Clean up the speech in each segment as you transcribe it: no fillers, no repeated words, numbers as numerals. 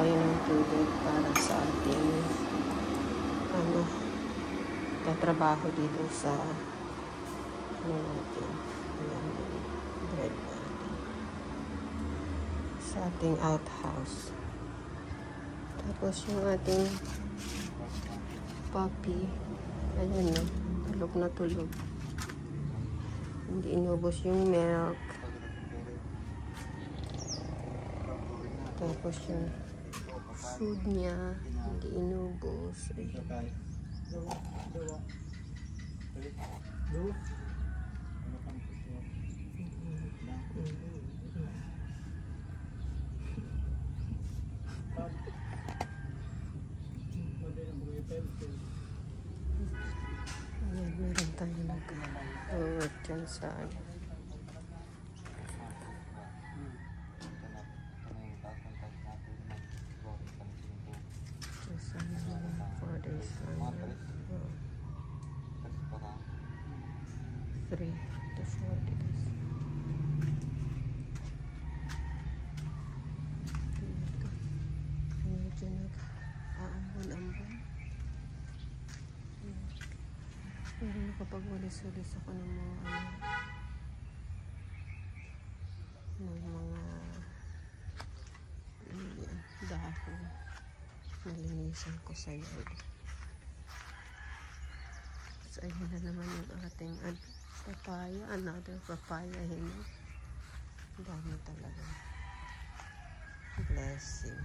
tayo ng tubig para sa ating tatrabaho dito sa natin. Ayan, bread natin. Sa ating outhouse. Tapos yung ating puppy, ayan na, tulog na tulog. Hindi inubos yung milk. Tapos yung food niya, hindi inubos. Ayan. Ayan, meron tayo nag-work dyan sa for days lang. 3 to 4 days. Dito. Medyo nag-aambon-ambon. Pero nakapag-walis-walis ako ng mga dahon. Nalinisan ko sa yard. So, ayun na naman yung ating papaya. Another papaya. Hinog. Dami talaga. Blessing.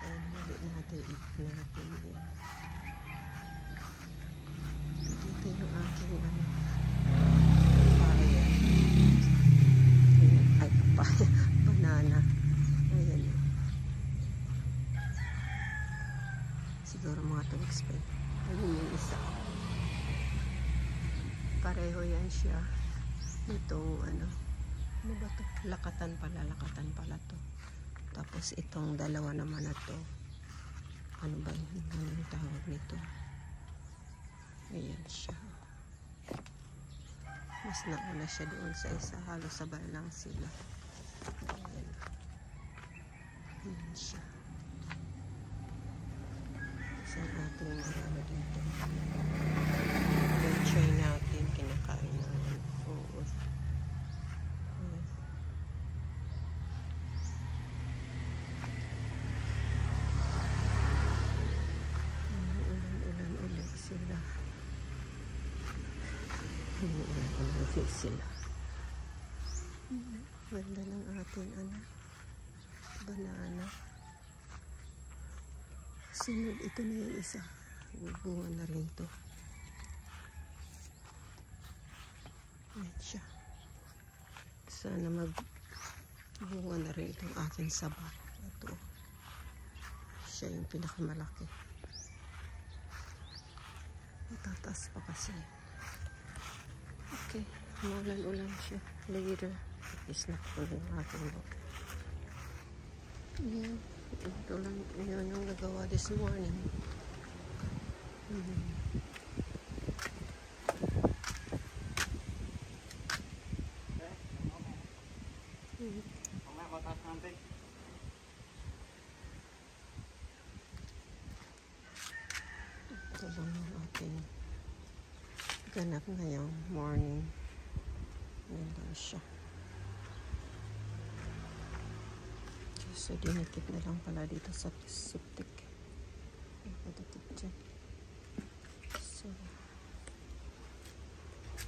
Ayun, mali natin. Eat natin yan. Dito yung aking papaya. Ay, papaya. Banana. Ayan yun. Siguro mga 2 weeks pa. Ayun yung isa. Pareho yan siya. Itong ano ba to? Lakatan pala to. Tapos itong dalawa naman na to. Ano ba yun? Ano yung tawag nito? Ayan siya. Mas nauna siya doon sa isa. Halos sabay lang sila. Ayan. Ayan siya. Sa ating marami dito. Yung tray natin, kinakain namin. Oo. Ulan ulit sila. Ulan ulit sila. Ganda ng ating banana. Sunod, ito na yung isa. Bunga na rin ito. Ayan siya. Sana magbunga na rin itong aking saba. Ito. Siya yung pinakamalaki. Matataas pa kasi. Okay. Maulan-ulan siya. Later. Is na po yung aking book. Ayan. Ito lang yun yung nagawa this morning. Ito lang yung ating ganap ngayong morning. Yan lang siya. So, dinikit na lang pala dito sa septic. Padikit dyan. So,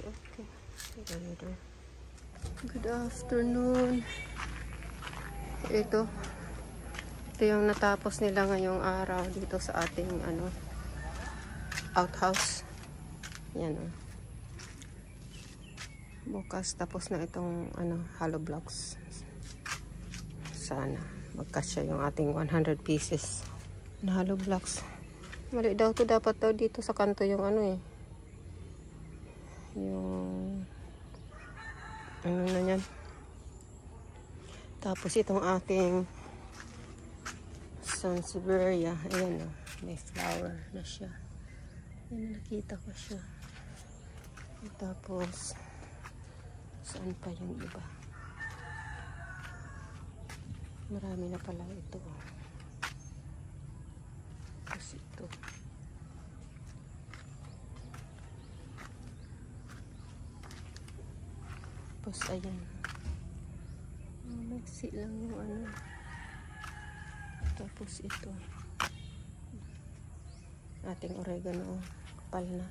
okay. See you later. Good afternoon. Ito yung natapos nila ngayong araw dito sa ating outhouse. Yan o. Bukas tapos na itong hollow blocks. Sana magkasya yung ating 100 pieces na hollow blocks. Mali daw to, dapat daw dito sa kanto yung yung na yan. Tapos itong ating Sansevieria, ayan o, may flower na siya. Ayan, nakita ko siya. Tapos saan pa yung iba? Marami na pala ito. Tapos ito. Tapos ayan. Maiksi lang yung ano. Tapos ito. Ating oregano. Kapal na.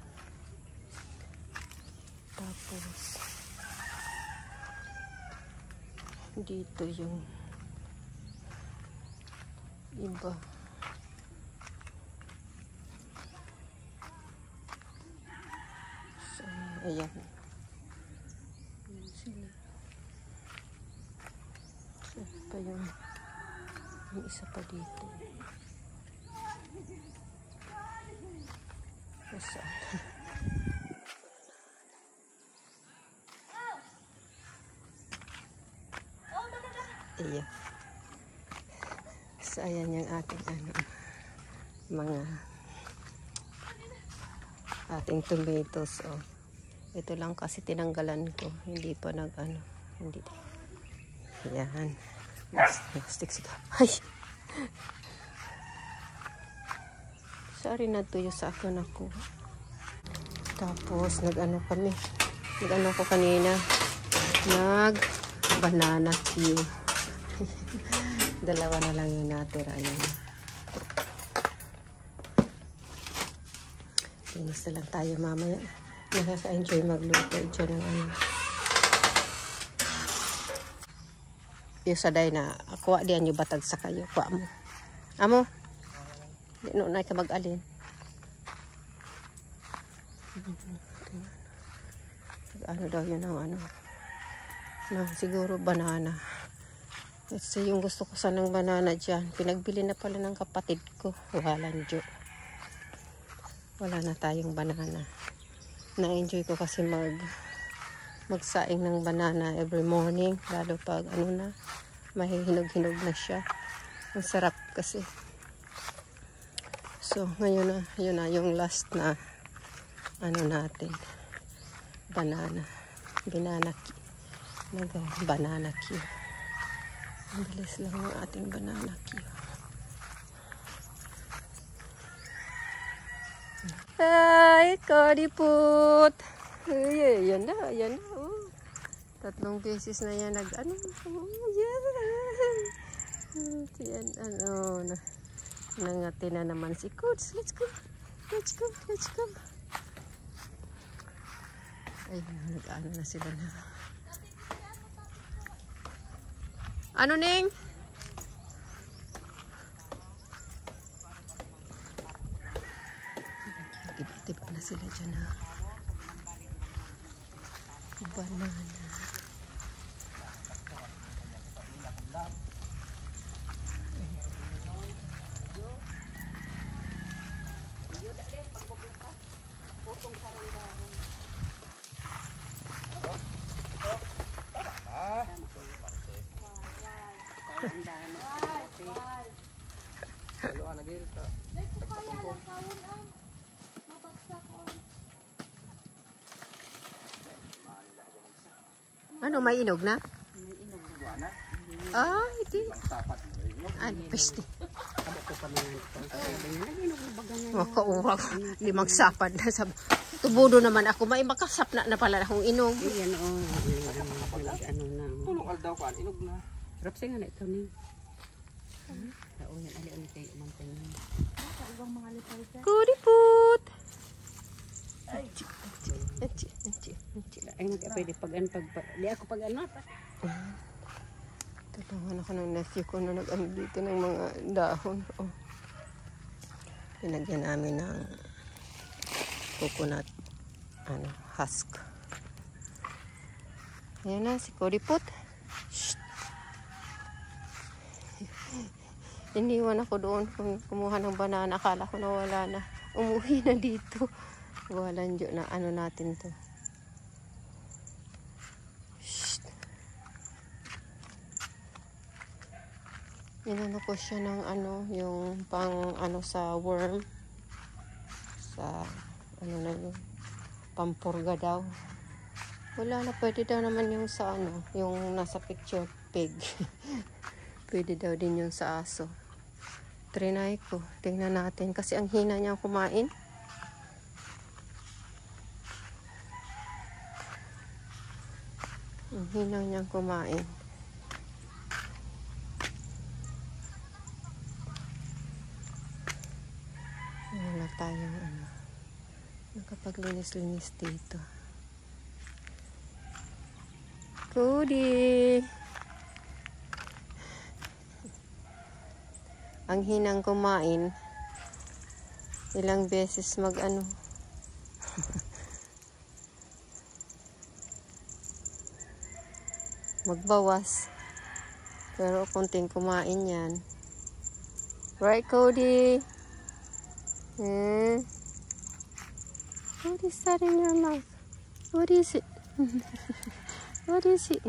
Tapos dito yung iba. So, ayan. Ayan sila. So, pa yung isa pa dito. Saan? Ayan. So, ayan yung ating mga ating tomatoes. Oh. Ito lang kasi tinanggalan ko. Hindi pa hindi. Ayan. Stick sila. Ay! Sorry na tuyo sa akin ako. Tapos, nag-ano ko kanina. Banana Q. Dalawa na lang yung natira. Ayan. Linis na lang tayo mamaya. Nakaka-enjoy magluto dyan ng yung saday na kuha diyan yung batag sa kayo. Kuha mo. Amo? Di no na ka mag-alin. Ano daw yun ang siguro banana. Kasi yung gusto ko sanang banana dyan. Pinagbili na pala ng kapatid ko. Walang dyo. Wala na tayong banana. Na-enjoy ko kasi magsaing ng banana every morning. Lalo pag mahihinog-hinog na siya. Ang sarap kasi. So, ngayon yun na yung last na natin. Banana. Banana Q. Ang bilis lang ng ating banana Q. Hi, Kodiput! Yan na. Oh. 3 beses na yan yan. Yan, nangati na naman si Coach. Let's go. Ay, nag-ano na sila na. Ano, Ning? Tiba na sila dyan, ha? Banana. Ano, may inog na? Ah, hindi. Ano, peste. Makauwag. Limang sapad na sa tubudo naman ako. May makasap na pala akong inog. Yan o. Ano na. Tulokal daw ko, inog na. Sarap siya nga na ito ni. Oo, yan. Ali-ali kayo umantay na. Kodiput! Ay, pwede di ako pag-ano. Tulungan ako ng nephew ko na nag-ano dito ng mga dahon. Oh. Pinagyan namin ng coconut husk. Ayan na, si Kodiput. Iniwan ako doon kumuha ng banana. Akala ko na wala na. Umuwi na dito. Walang dyo na natin to. Shh. Inano ko siya ng yung pang sa worm. Sa na yun. Pampurga daw. Wala na, pwede daw naman yung sa yung nasa picture pig. Pwede daw din yun sa aso. Trinay ko. Tingnan natin. Kasi ang hina niyang kumain. Ang hina niyang kumain. Wala tayong nakapaglinis-linis dito. Cody! Ang hinang kumain, ilang beses magbawas. Pero kunting kumain yan. Right, Cody? What is that in your mouth? What is it? What is it?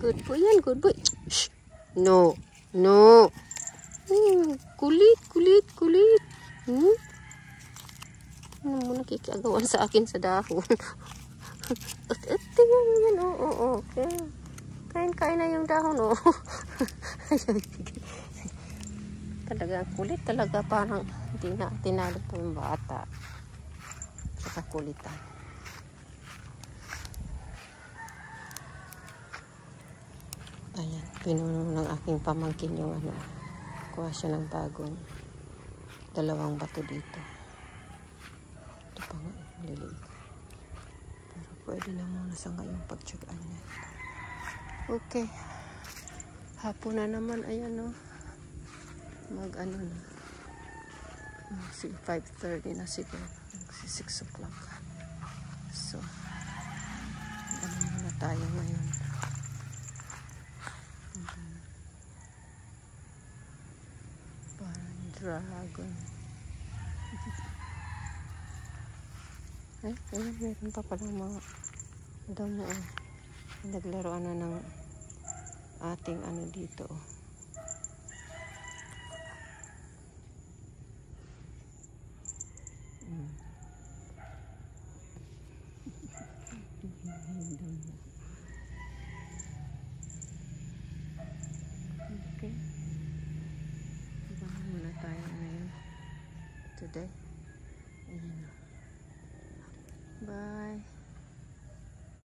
Good boy yan, good boy. Shh. No, no. Kulit, kulit, kulit. Ano mo nakikiagawan sa akin sa dahon? Tingnan mo yan, oo. Kain na yung dahon, oo. Talaga, kulit talaga. Parang hindi na tinalo pa yung bata. Sa kulitan. Ayan, pinuno ng aking pamangkin yung kuha siya ng bagong 2 bato dito. Ito pa nga, maliliit. Pero pwede na muna sa ngayong pagtsagaan niya. Okay. Hapon na naman, ayan o. Na. 5:30 na siguro. 6 o'clock. So, muna tayo ngayon. Parang dragon. Ayan, meron pa palang mga damo. Naglaruan na ng ating dito. Okay. Baka muna tayo ngayon. Today. Ayan. Bye.